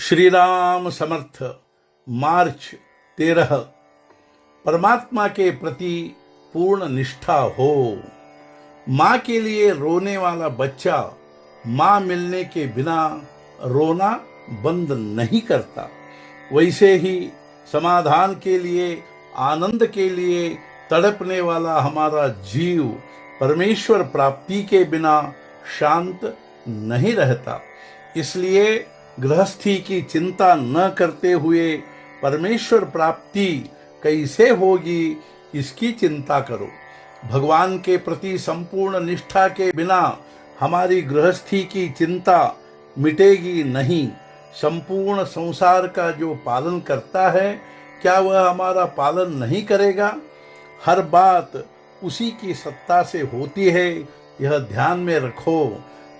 श्री राम समर्थ। मार्च 13। परमात्मा के प्रति पूर्ण निष्ठा हो। माँ के लिए रोने वाला बच्चा माँ मिलने के बिना रोना बंद नहीं करता, वैसे ही समाधान के लिए, आनंद के लिए तड़पने वाला हमारा जीव परमेश्वर प्राप्ति के बिना शांत नहीं रहता। इसलिए गृहस्थी की चिंता न करते हुए परमेश्वर प्राप्ति कैसे होगी, इसकी चिंता करो। भगवान के प्रति संपूर्ण निष्ठा के बिना हमारी गृहस्थी की चिंता मिटेगी नहीं। संपूर्ण संसार का जो पालन करता है, क्या वह हमारा पालन नहीं करेगा? हर बात उसी की सत्ता से होती है, यह ध्यान में रखो।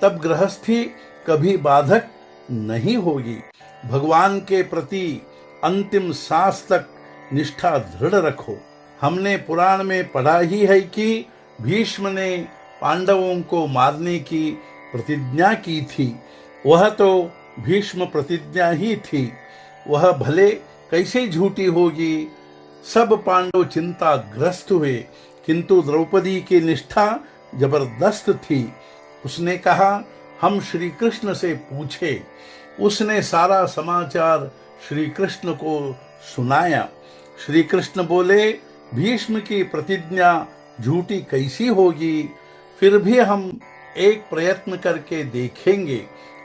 तब गृहस्थी कभी बाधक नहीं होगी। भगवान के प्रति अंतिम सांस तक निष्ठा दृढ़ रखो। हमने पुराण में पढ़ा ही है कि भीष्म ने पांडवों को मारने की प्रतिज्ञा की थी। वह तो भीष्म प्रतिज्ञा ही थी, वह भले कैसे झूठी होगी। सब पांडव चिंताग्रस्त हुए, किंतु द्रौपदी की निष्ठा जबरदस्त थी। उसने कहा, हम श्री कृष्ण से पूछे। उसने सारा समाचार श्री कृष्ण को सुनाया। श्री कृष्ण बोले, भीष्म की प्रतिज्ञा झूठी कैसी होगी, फिर भी हम एक प्रयत्न करके देखेंगे।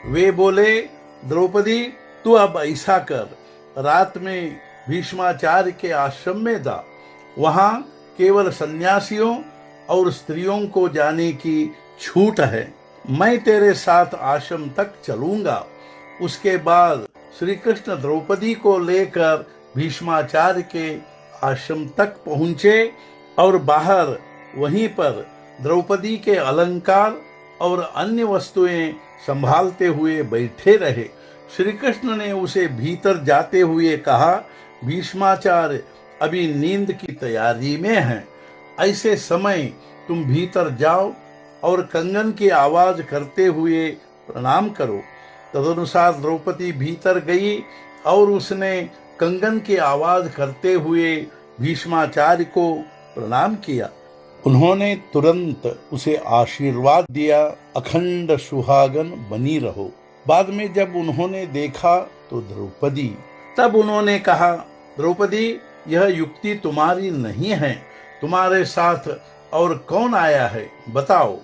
वे बोले, द्रौपदी तू अब ऐसा कर, रात में भीष्माचार्य के आश्रम में जा। वहां केवल सन्यासियों और स्त्रियों को जाने की छूट है। मैं तेरे साथ आश्रम तक चलूंगा। उसके बाद श्री कृष्ण द्रौपदी को लेकर भीष्माचार्य के आश्रम तक पहुंचे और बाहर वहीं पर द्रौपदी के अलंकार और अन्य वस्तुएं संभालते हुए बैठे रहे। श्री कृष्ण ने उसे भीतर जाते हुए कहा, भीष्माचार्य अभी नींद की तैयारी में हैं। ऐसे समय तुम भीतर जाओ और कंगन की आवाज करते हुए प्रणाम करो। तदनुसार द्रौपदी भीतर गई और उसने कंगन की आवाज करते हुए भीष्माचार्य को प्रणाम किया। उन्होंने तुरंत उसे आशीर्वाद दिया, अखंड सुहागन बनी रहो। बाद में जब उन्होंने देखा तो द्रौपदी, तब उन्होंने कहा, द्रौपदी यह युक्ति तुम्हारी नहीं है, तुम्हारे साथ और कौन आया है, बताओ।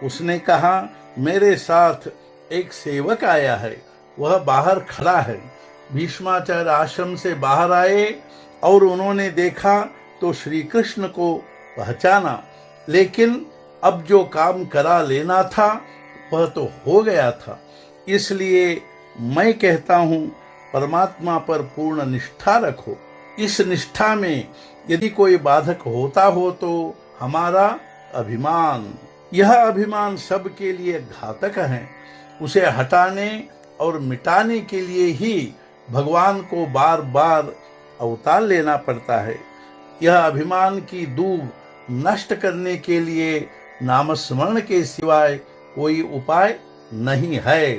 उसने कहा, मेरे साथ एक सेवक आया है, वह बाहर खड़ा है। भीष्माचार्य आश्रम से बाहर आए और उन्होंने देखा तो श्री कृष्ण को पहचाना, लेकिन अब जो काम करा लेना था वह तो हो गया था। इसलिए मैं कहता हूँ, परमात्मा पर पूर्ण निष्ठा रखो। इस निष्ठा में यदि कोई बाधक होता हो तो हमारा अभिमान, यह अभिमान सबके लिए घातक है। उसे हटाने और मिटाने के लिए ही भगवान को बार बार अवतार लेना पड़ता है। यह अभिमान की दूब नष्ट करने के लिए नामस्मरण के सिवाय कोई उपाय नहीं है।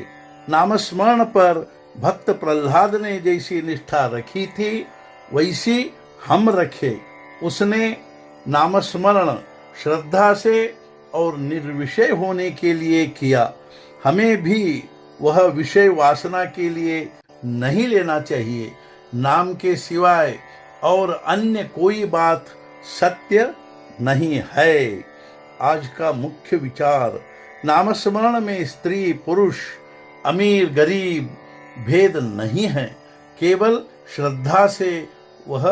नामस्मरण पर भक्त प्रहलाद ने जैसी निष्ठा रखी थी, वैसी हम रखे। उसने नामस्मरण श्रद्धा से और निर्विषय होने के लिए किया। हमें भी वह विषय वासना के लिए नहीं लेना चाहिए। नाम के सिवाय और अन्य कोई बात सत्य नहीं है। आज का मुख्य विचार, नामस्मरण में स्त्री पुरुष, अमीर गरीब भेद नहीं है, केवल श्रद्धा से वह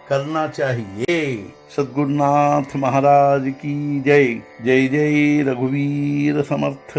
करना चाहिए। सद्गुरुनाथ महाराज की जय। जय जय रघुवीर समर्थ।